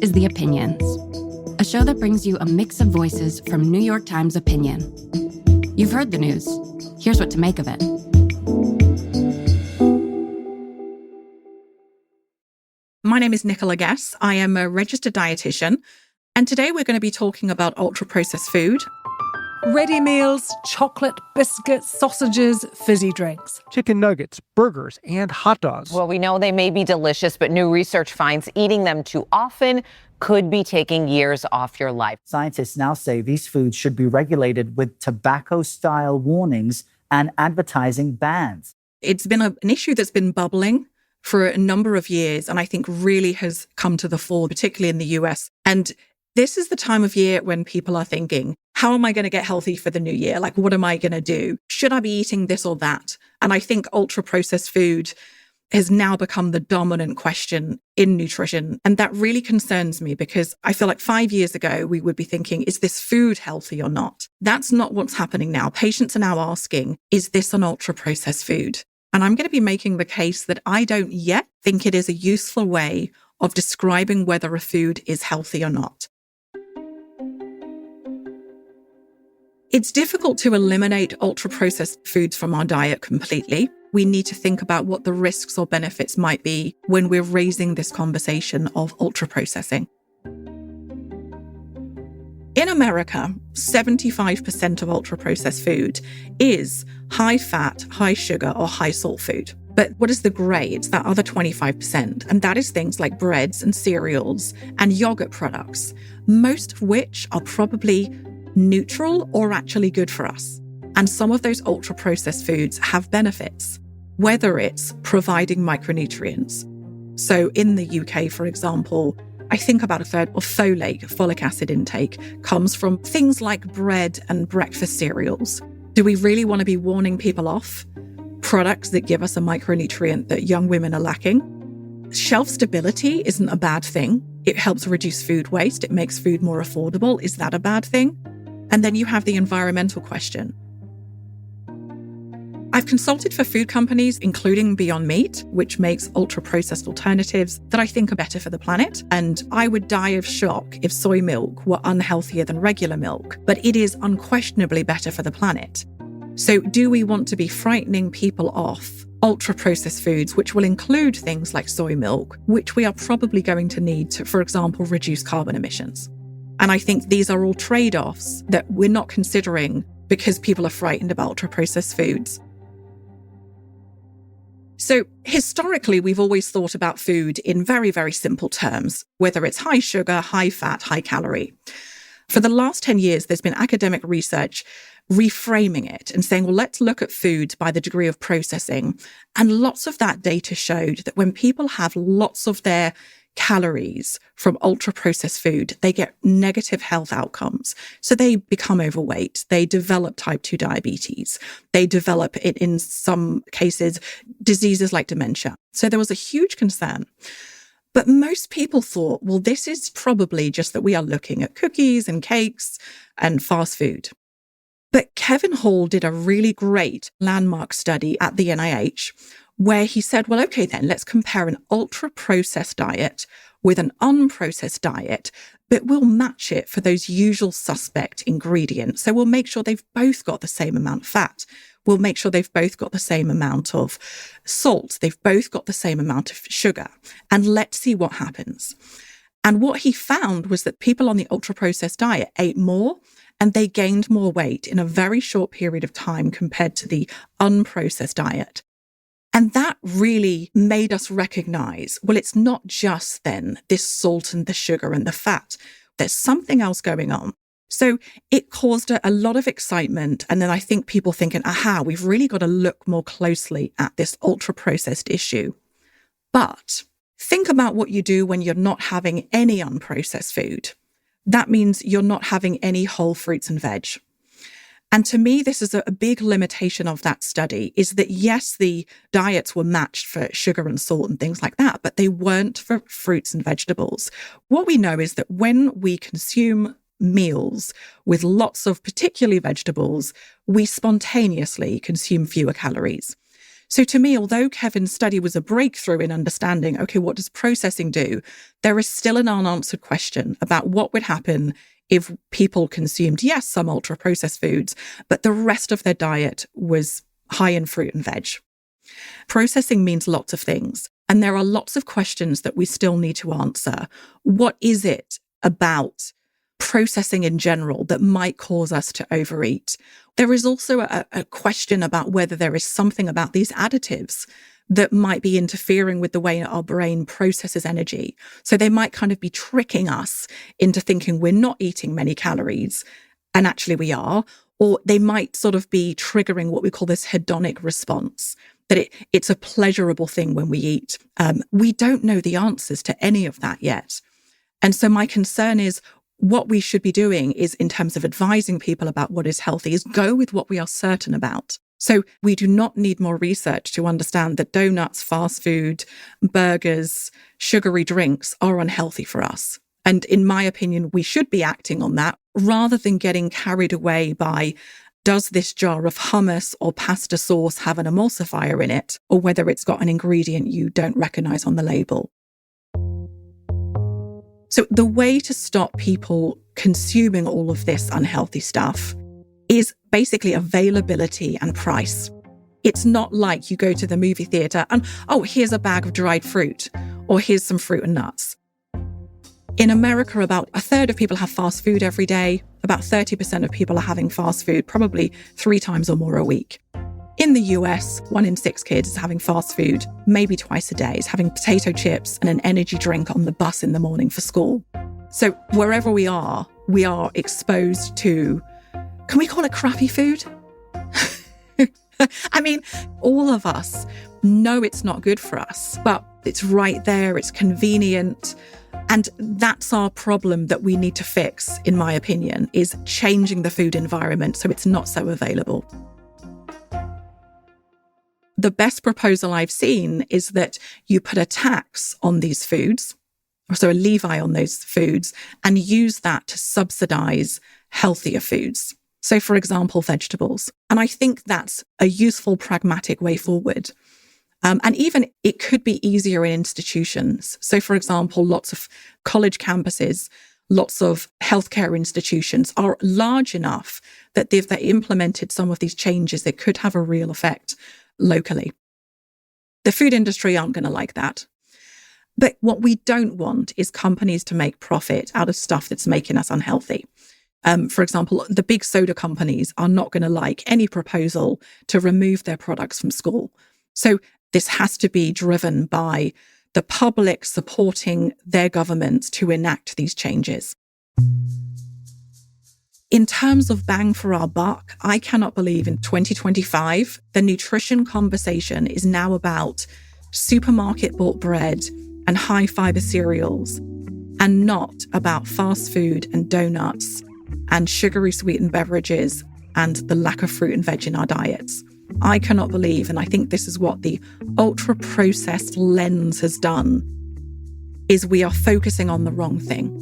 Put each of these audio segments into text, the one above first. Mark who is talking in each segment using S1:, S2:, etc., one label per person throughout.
S1: is The Opinions, a show that brings you a mix of voices from New York Times Opinion. You've heard the news. Here's what to make of it.
S2: My name is Nicola Guess. I am a registered dietitian, and today we're going to be talking about ultra-processed food.
S3: Ready meals, chocolate, biscuits, sausages, fizzy drinks.
S4: Chicken nuggets, burgers, and hot dogs.
S5: Well, we know they may be delicious, but new research finds eating them too often could be taking years off your life.
S6: Scientists now say these foods should be regulated with tobacco-style warnings and advertising bans.
S2: It's been an issue that's been bubbling for a number of years, and I think really has come to the fore, particularly in the US. And this is the time of year when people are thinking, how am I going to get healthy for the new year? Like, what am I going to do? Should I be eating this or that? And I think ultra-processed food has now become the dominant question in nutrition. And that really concerns me because I feel like 5 years ago, we would be thinking, is this food healthy or not? That's not what's happening now. Patients are now asking, is this an ultra-processed food? And I'm going to be making the case that I don't yet think it is a useful way of describing whether a food is healthy or not. It's difficult to eliminate ultra-processed foods from our diet completely. We need to think about what the risks or benefits might be when we're raising this conversation of ultra-processing. In America, 75% of ultra-processed food is high fat, high sugar, or high salt food. But what is the grey? It's that other 25%. And that is things like breads and cereals and yogurt products, most of which are probably neutral or actually good for us. And some of those ultra-processed foods have benefits, whether it's providing micronutrients. So in the UK, for example, I think about a third of folic acid intake comes from things like bread and breakfast cereals. Do we really want to be warning people off products that give us a micronutrient that young women are lacking? Shelf stability isn't a bad thing. It helps reduce food waste. It makes food more affordable. Is that a bad thing? And then you have the environmental question. I've consulted for food companies, including Beyond Meat, which makes ultra-processed alternatives that I think are better for the planet. And I would die of shock if soy milk were unhealthier than regular milk, but it is unquestionably better for the planet. So do we want to be frightening people off ultra-processed foods, which will include things like soy milk, which we are probably going to need to, for example, reduce carbon emissions? And I think these are all trade-offs that we're not considering because people are frightened about ultra-processed foods. So historically, we've always thought about food in very, very simple terms, whether it's high sugar, high fat, high calorie. For the last 10 years, there's been academic research reframing it and saying, well, let's look at food by the degree of processing. And lots of that data showed that when people have lots of their calories from ultra-processed food, they get negative health outcomes. So they become overweight, they develop type 2 diabetes, they develop, in some cases, diseases like dementia. So there was a huge concern. But most people thought, well, this is probably just that we are looking at cookies and cakes and fast food. But Kevin Hall did a really great landmark study at the NIH where he said, well, okay, then let's compare an ultra-processed diet with an unprocessed diet, but we'll match it for those usual suspect ingredients. So we'll make sure they've both got the same amount of fat. We'll make sure they've both got the same amount of salt. They've both got the same amount of sugar. And let's see what happens. And what he found was that people on the ultra-processed diet ate more and they gained more weight in a very short period of time compared to the unprocessed diet. And that really made us recognize, well, it's not just then this salt and the sugar and the fat. There's something else going on. So it caused a lot of excitement. And then I think people thinking, aha, we've really got to look more closely at this ultra-processed issue. But think about what you do when you're not having any unprocessed food. That means you're not having any whole fruits and veg. And to me, this is a big limitation of that study, is that yes, the diets were matched for sugar and salt and things like that, but they weren't for fruits and vegetables. What we know is that when we consume meals with lots of particularly vegetables, we spontaneously consume fewer calories. So to me, although Kevin's study was a breakthrough in understanding, okay, what does processing do? There is still an unanswered question about what would happen if people consumed, yes, some ultra-processed foods, but the rest of their diet was high in fruit and veg. Processing means lots of things, and there are lots of questions that we still need to answer. What is it about processing in general that might cause us to overeat? There is also a question about whether there is something about these additives that might be interfering with the way our brain processes energy. So they might kind of be tricking us into thinking we're not eating many calories, and actually we are, or they might sort of be triggering what we call this hedonic response, that it's a pleasurable thing when we eat. We don't know the answers to any of that yet. And so my concern is what we should be doing is, in terms of advising people about what is healthy, is go with what we are certain about. So we do not need more research to understand that donuts, fast food, burgers, sugary drinks are unhealthy for us. And in my opinion, we should be acting on that rather than getting carried away by, does this jar of hummus or pasta sauce have an emulsifier in it, or whether it's got an ingredient you don't recognize on the label. So the way to stop people consuming all of this unhealthy stuff is basically availability and price. It's not like you go to the movie theatre and, oh, here's a bag of dried fruit, or here's some fruit and nuts. In America, about a third of people have fast food every day. About 30% of people are having fast food probably 3 times or more a week. In the US, 1 in 6 kids is having fast food maybe twice a day, is having potato chips and an energy drink on the bus in the morning for school. So wherever we are exposed to, can we call it crappy food? I mean, all of us know it's not good for us, but it's right there, it's convenient. And that's our problem that we need to fix, in my opinion, is changing the food environment so it's not so available. The best proposal I've seen is that you put a tax on these foods, or so a levy on those foods, and use that to subsidize healthier foods. So, for example, vegetables. And I think that's a useful, pragmatic way forward. And even it could be easier in institutions. So, for example, lots of college campuses, lots of healthcare institutions are large enough that if they implemented some of these changes, it could have a real effect locally. The food industry aren't going to like that. But what we don't want is companies to make profit out of stuff that's making us unhealthy. For example, the big soda companies are not going to like any proposal to remove their products from school. So this has to be driven by the public supporting their governments to enact these changes. In terms of bang for our buck, I cannot believe in 2025, the nutrition conversation is now about supermarket bought bread and high fiber cereals, and not about fast food and donuts and sugary sweetened beverages and the lack of fruit and veg in our diets. I cannot believe, and I think this is what the ultra-processed lens has done, is we are focusing on the wrong thing.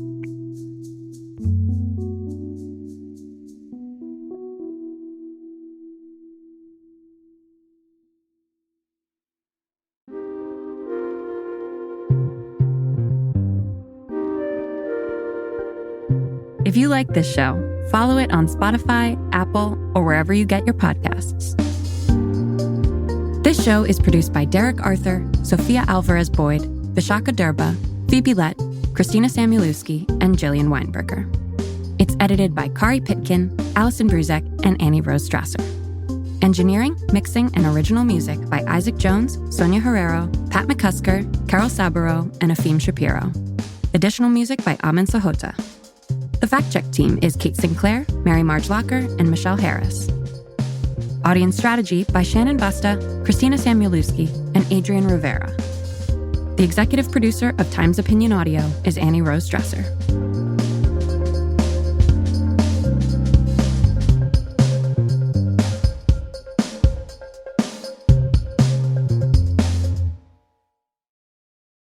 S1: If you like this show, follow it on Spotify, Apple, or wherever you get your podcasts. This show is produced by Derek Arthur, Sophia Alvarez-Boyd, Vishaka Durba, Phoebe Lett, Christina Samuelewski, and Jillian Weinberger. It's edited by Kari Pitkin, Allison Bruzek, and Annie Rose Strasser. Engineering, mixing, and original music by Isaac Jones, Sonia Herrero, Pat McCusker, Carol Saburo, and Afim Shapiro. Additional music by Amin Sahota. The fact-check team is Kate Sinclair, Mary Marge Locker, and Michelle Harris. Audience strategy by Shannon Busta, Christina Samuelewski, and Adrian Rivera. The executive producer of Times Opinion Audio is Annie Rose Dresser.